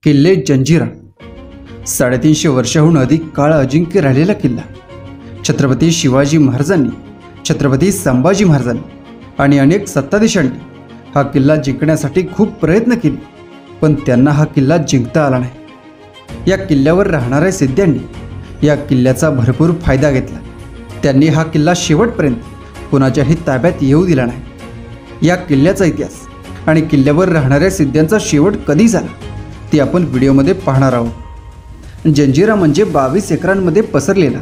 किल्ले जंजिरा 350 वर्षाहून अधिक काळ अजिंक्य राहिलेला किल्ला. छत्रपती शिवाजी महाराजांनी, छत्रपती संभाजी महाराजांनी आणि अनेक सत्ताधीशांनी हा किल्ला जिंकण्यासाठी खूप प्रयत्न केले, पण त्यांना हा किल्ला जिंकता आला नाही. या किल्ल्यावर राहणाऱ्या सिद्ध्यांनी या किल्ल्याचा भरपूर फायदा घेतला. त्यांनी हा किल्ला शेवटपर्यंत कोणाच्याही ताब्यात येऊ दिला नाही. या किल्ल्याचा इतिहास आणि किल्ल्यावर राहणाऱ्या सिद्ध्यांचा शेवट कधी झाला ते आपण व्हिडिओमध्ये पाहणार आहोत. जंजिरा म्हणजे 22 एकरांमध्ये पसरलेला,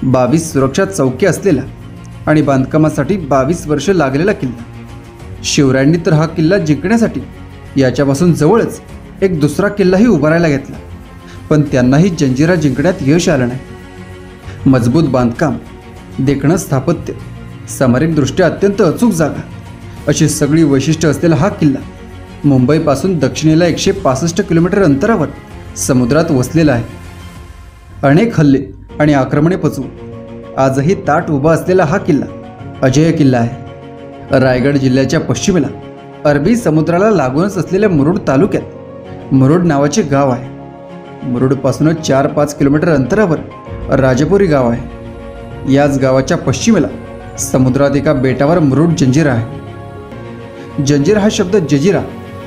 22 सुरक्षा चौकी असलेला आणि बांधकामासाठी 22 वर्ष लागलेला किल्ला. शिवरायांनी तर हा किल्ला जिंकण्यासाठी याच्यापासून जवळच एक दुसरा किल्लाही उभारायला घेतला, पण त्यांनाही जंजिरा जिंकण्यात यश आलं नाही. मजबूत बांधकाम, देखणं स्थापत्य, सामरिकदृष्ट्या अत्यंत अचूक जागा अशी सगळी वैशिष्ट्ये असलेला हा किल्ला मुंबईपासून दक्षिणेला 165 किलोमीटर अंतरावर समुद्रात वसलेला आहे. अनेक हल्ले आणि आक्रमणे पचवून आजही ताठ उभा असलेला हा किल्ला अजेय किल्ला आहे. रायगड जिल्ह्याच्या पश्चिमेला अरबी समुद्राला लागूनच असलेल्या मुरुड तालुक्यात मुरुड नावाचे गाव आहे. मुरुडपासूनच 4-5 किलोमीटर अंतरावर राजापुरी गाव आहे. याच गावाच्या पश्चिमेला समुद्रात एका बेटावर मुरुड जंजिरा आहे. जंजिरा हा शब्द जजिरा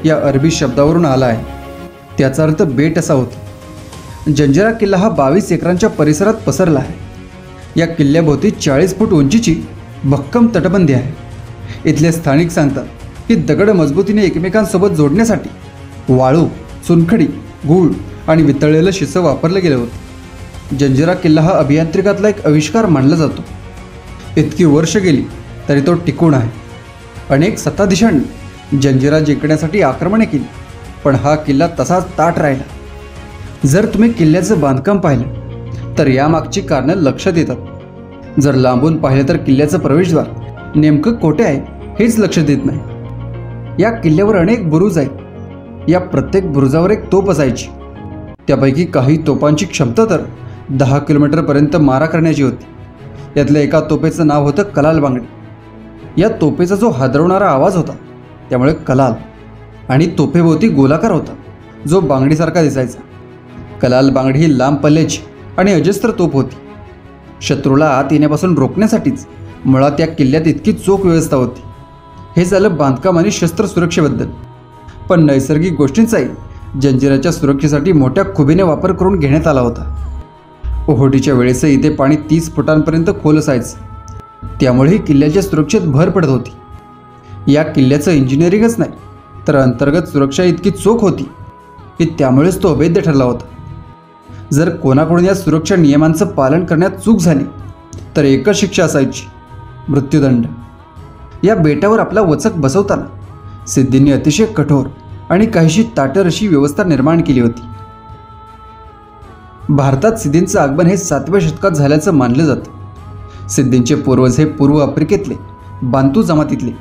या अरबी शब्दावरून आला आहे. त्याचा अर्थ बेट असा होतो. जंजिरा किल्ला हा 22 एकरांच्या परिसरात पसरला आहे. या किल्ल्याभोवती 40 फूट उंचीची भक्कम तटबंदी आहे. इथले स्थानिक सांगतात की दगड मजबूतीने एकमेकांसोबत जोडण्यासाठी वाळू, चुनखडी, गूळ आणि वितळलेलं शिसं वापरलं गेलं होतं. जंजिरा किल्ला हा अभियांत्रिकातला एक आविष्कार मानला जातो. इतकी वर्ष गेली तरी तो टिकून आहे. अनेक सत्ताधीशांनी जंजिरा जिंकण्यासाठी आक्रमणे केली, पण हा किल्ला तसाच ताठ राहिला. जर तुम्ही किल्ल्याचं बांधकाम पाहिलं तर यामागची कारणं लक्षात येतात. जर लांबून पाहिलं तर किल्ल्याचं प्रवेशद्वार नेमकं कोठे आहे हेच लक्षात येत नाही. या किल्ल्यावर अनेक बुरुज आहेत. या प्रत्येक बुरुजावर एक तोफ असायची. त्यापैकी काही तोफांची क्षमता तर 10 किलोमीटरपर्यंत मारा करण्याची होती. यातल्या एका तोफेचं नाव होतं कलाल बांगडी. या तोफेचा जो हादरवणारा आवाज होता त्यामुळे कलाल, आणि तोफेभोवती गोलाकार होता जो बांगडीसारखा दिसायचा. कलाल बांगडी ही लांब पल्ल्याची आणि अजस्त्र तोफ होती. शत्रूला आत येण्यापासून रोखण्यासाठीच मुळात या किल्ल्यात इतकी चोख व्यवस्था होती. हे झालं बांधकाम आणि शस्त्र सुरक्षेबद्दल. पण नैसर्गिक गोष्टींचाही जंजिराच्या सुरक्षेसाठी मोठ्या खुबीने वापर करून घेण्यात आला होता. ओहोटीच्या वेळेसही इथे पाणी 30 फुटांपर्यंत खोल असायचं. त्यामुळेही किल्ल्याच्या सुरक्षेत भर पडत होती. या किल्ल्याचं इंजिनिअरिंगच नाही तर अंतर्गत सुरक्षा इतकी चोख होती की त्यामुळेच तो अवैध ठरला होता. जर कोणाकडून या सुरक्षा नियमांचं पालन करण्यात चूक झाली तर एकच शिक्षा असायची, मृत्यूदंड. या बेटावर आपला वचक बसवताना सिद्धींनी अतिशय कठोर आणि काहीशी ताटर अशी व्यवस्था निर्माण केली होती. भारतात सिद्धींचं आगमन हे 7व्या शतकात झाल्याचं मानलं जातं. सिद्धींचे पूर्वज हे पूर्व आफ्रिकेतले बांतू जमातीतले.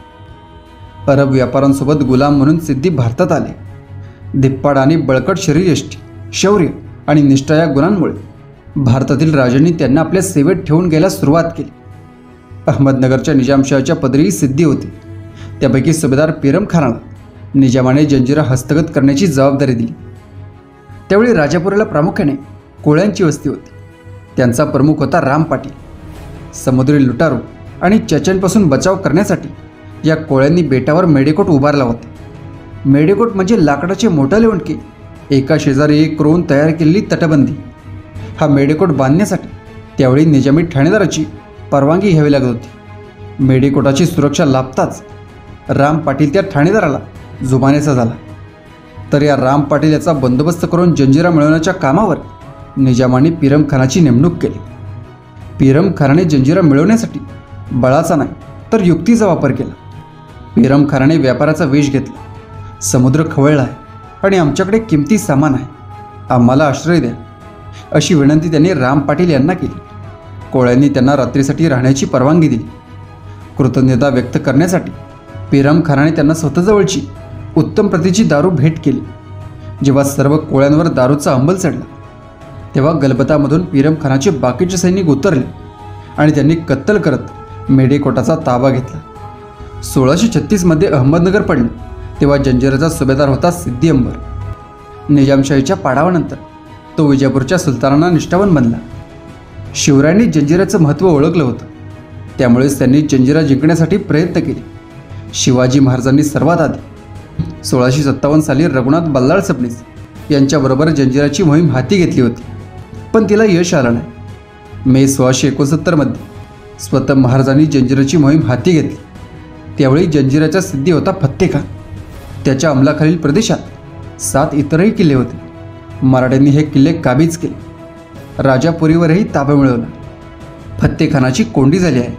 अरब व्यापाऱ्यांसोबत गुलाम म्हणून सिद्धी भारतात आले. धिप्पाड आणि बळकट शरीरयष्टी, शौर्य आणि निष्ठा या गुणांमुळे भारतातील राजांनी त्यांना आपल्या सेवेत ठेवून घ्यायला सुरुवात केली. अहमदनगरच्या निजामशाहच्या पदरीही सिद्धी होती. त्यापैकी सुभेदार पीरम खानाला निजामाने जंजिरा हस्तगत करण्याची जबाबदारी दिली. त्यावेळी राजापुराला प्रामुख्याने कोळ्यांची वस्ती होती. त्यांचा प्रमुख होता राम पाटील. समुद्री लुटारू आणि चचांपासून बचाव करण्यासाठी या कोळ्यांनी बेटावर मेडेकोट उभारला होता. मेडेकोट म्हणजे लाकडाचे मोठे लेवंडके एका शेजारी एक रोवून तयार केलेली तटबंदी. हा मेडेकोट बांधण्यासाठी त्यावेळी निजामी ठाणेदाराची परवानगी घ्यावी लागत होती. मेडेकोटाची सुरक्षा लाभताच राम पाटील त्या ठाणेदाराला जुमान्याचा झाला. तर या राम पाटील याचा बंदोबस्त करून जंजिरा मिळवण्याच्या कामावर निजामाने पीरम खानाची नेमणूक केली. पीरम खानाने जंजिरा मिळवण्यासाठी बळाचा नाही तर युक्तीचा वापर केला. पीरम खानाने व्यापाराचा वेश घेतला. समुद्र खवळला आहे आणि आमच्याकडे किमती सामान आहे, आम्हाला आश्रय द्या अशी विनंती त्यांनी राम पाटील यांना केली. कोळ्यांनी त्यांना रात्रीसाठी राहण्याची परवानगी दिली. कृतज्ञता व्यक्त करण्यासाठी पीरम खानाने त्यांना स्वतःजवळची उत्तम प्रतीची दारू भेट केली. जेव्हा सर्व कोळ्यांवर दारूचा अंमल चढला तेव्हा गलबतामधून पीरम खानाचे बाकीचे सैनिक उतरले आणि त्यांनी कत्तल करत मेडेकोटाचा ताबा घेतला. 1636 मध्ये अहमदनगर पडले तेव्हा जंजिराचा सुभेदार होता सिद्धी अंबर. निजामशाहीच्या पाडावानंतर तो विजापूरच्या सुलतानांना निष्ठावान बनला. शिवरायांनी जंजिऱ्याचं महत्त्व ओळखलं होतं, त्यामुळेच त्यांनी जंजिरा जिंकण्यासाठी प्रयत्न केले. शिवाजी महाराजांनी सर्वात आधी 1657 साली रघुनाथ बल्लाळ सबनीस यांच्याबरोबर जंजिराची मोहीम हाती घेतली होती, पण तिला यश आलं नाही. मे 1669मध्ये स्वतः महाराजांनी जंजिराची मोहीम हाती घेतली. त्यावेळी जंजिराचा सिद्धी होता फत्तेखान. त्याच्या अंमलाखालील प्रदेशात 7 इतरही किल्ले होते. मराठ्यांनी हे किल्ले काबीज केले. राजापुरीवरही ताबा मिळवला. फत्तेखानाची कोंडी झाली आहे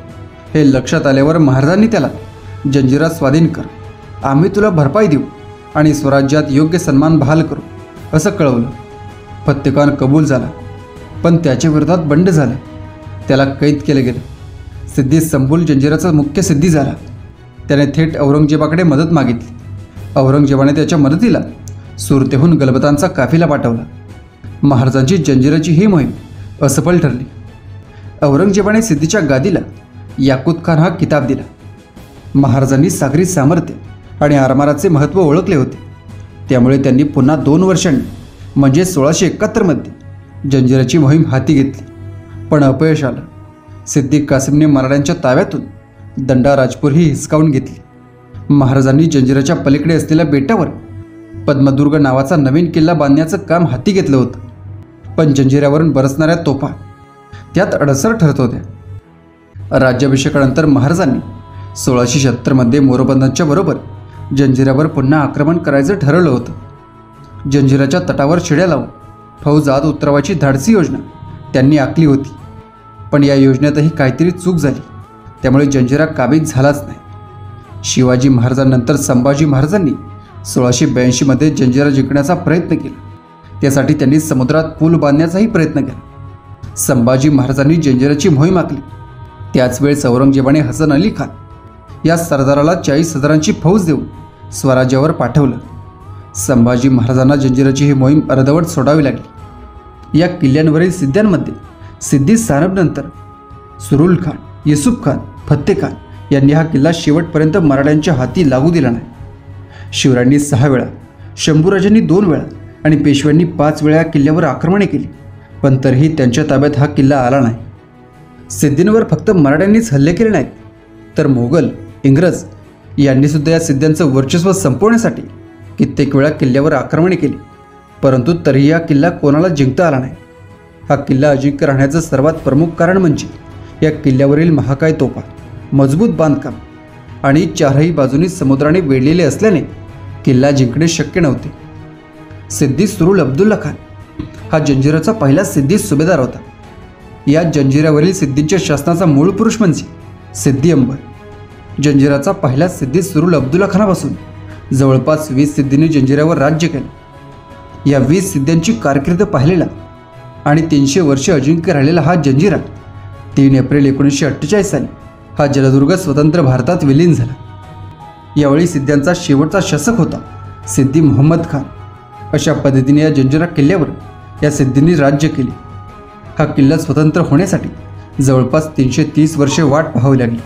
हे लक्षात आल्यावर महाराजांनी त्याला जंजिरा स्वाधीन कर, आम्ही तुला भरपाई देऊ आणि स्वराज्यात योग्य सन्मान बहाल करू असं कळवलं. फत्तेखान कबूल झाला, पण त्याच्या विरोधात बंड झालं. त्याला कैद केलं गेलं. सिद्धी संभूल जंजिराचा मुख्य सिद्धी झाला. त्याने थेट औरंगजेबाकडे मदत मागितली. औरंगजेबाने त्याच्या मदतीला सुरतेहून गलबतांचा काफिला पाठवला. महाराजांची जंजिराची ही मोहीम असफल ठरली. औरंगजेबाने सिद्धीच्या गादीला याकूत खान हा किताब दिला. महाराजांनी सागरी सामर्थ्य आणि आरमाराचे महत्त्व ओळखले होते, त्यामुळे त्यांनी पुन्हा 2 वर्षांनी म्हणजे 1671मध्ये जंजिराची मोहीम हाती घेतली, पण अपयश आलं. सिद्दीक कासिमने मराठ्यांच्या ताब्यातून दंडा राजपूर ही हिसकावून घेतली. महाराजांनी जंजिराच्या पलीकडे असलेल्या बेटावर पद्मदुर्ग नावाचा नवीन किल्ला बांधण्याचं काम हाती घेतलं होतं, पण जंजिऱ्यावरून बरसणाऱ्या तोफा त्यात अडसर ठरत होत्या. राज्याभिषेकानंतर महाराजांनी 1676मध्ये मोरोपंतांच्या बरोबर जंजिऱ्यावर पुन्हा आक्रमण करायचं ठरवलं होतं. जंजिराच्या तटावर शिड्या लावून फौज आत उतरवायची धाडसी योजना त्यांनी आखली होती, पण या योजनेतही काहीतरी चूक झाली. त्यामुळे जंजिरा काबीज झालाच नाही. शिवाजी महाराजांनंतर संभाजी महाराजांनी 1682मध्ये जंजिरा जिंकण्याचा प्रयत्न केला. त्यासाठी त्यांनी समुद्रात पूल बांधण्याचाही प्रयत्न केला. संभाजी महाराजांनी जंजिराची मोहीम आखली. त्याच वेळेस औरंगजेबाने हसन अली खान या सरदाराला 40,000ची फौज देऊन स्वराज्यावर पाठवलं. संभाजी महाराजांना जंजिराची ही मोहीम अर्धवट सोडावी लागली. या किल्ल्यांवरील सिद्ध्यांमध्ये सिद्दी सानपनंतर सुरुल खान, युसुफ खान, फत्तेखान यांनी हा किल्ला शेवटपर्यंत मराठ्यांच्या हाती लागू दिला नाही. शिवरायांनी 6 वेळा, शंभूराजांनी 2 वेळा आणि पेशव्यांनी 5 वेळा या किल्ल्यावर आक्रमणे केली, पण तरीही त्यांच्या ताब्यात हा किल्ला आला नाही. सिद्धींवर फक्त मराठ्यांनीच हल्ले केले नाहीत, तर मोगल, इंग्रज यांनीसुद्धा या सिद्ध्यांचं वर्चस्व संपवण्यासाठी कित्येक वेळा किल्ल्यावर आक्रमणे केली, परंतु तरीही हा किल्ला कोणाला जिंकता आला नाही. हा किल्ला अजिंक्य राहण्याचं सर्वात प्रमुख कारण म्हणजे या किल्ल्यावरील महाकाय तोफा, मजबूत बांधकाम आणि 4ही बाजूनी समुद्राने वेढलेले असल्याने किल्ला जिंकणे शक्य नव्हते. सिद्दी सुरुल अब्दुल्ला खान हा जंजिराचा पहिला सिद्धी सुभेदार होता. या जंजिऱ्यावरील सिद्धींच्या शासनाचा मूळ पुरुष म्हणजे सिद्दी अंबर. जंजिराचा पहिला सिद्धी सुरुल अब्दुल्ला खानापासून जवळपास 20 सिद्धींनी जंजिऱ्यावर राज्य केलं. या 20 सिद्ध्यांची कारकीर्द पाहिलेला आणि 300 वर्षे अजिंक्य राहिलेला हा जंजिरा 3 एप्रिल 1948 साली हा जलदुर्ग स्वतंत्र भारतात विलीन झाला. यावेळी सिद्ध्यांचा शेवटचा शासक होता सिद्दी मुहम्मद खान. अशा पद्धतीने या जंजिरा किल्ल्यावर या सिद्धींनी राज्य केले. हा किल्ला स्वतंत्र होण्यासाठी जवळपास 330 वर्षे वाट पाहावी लागली.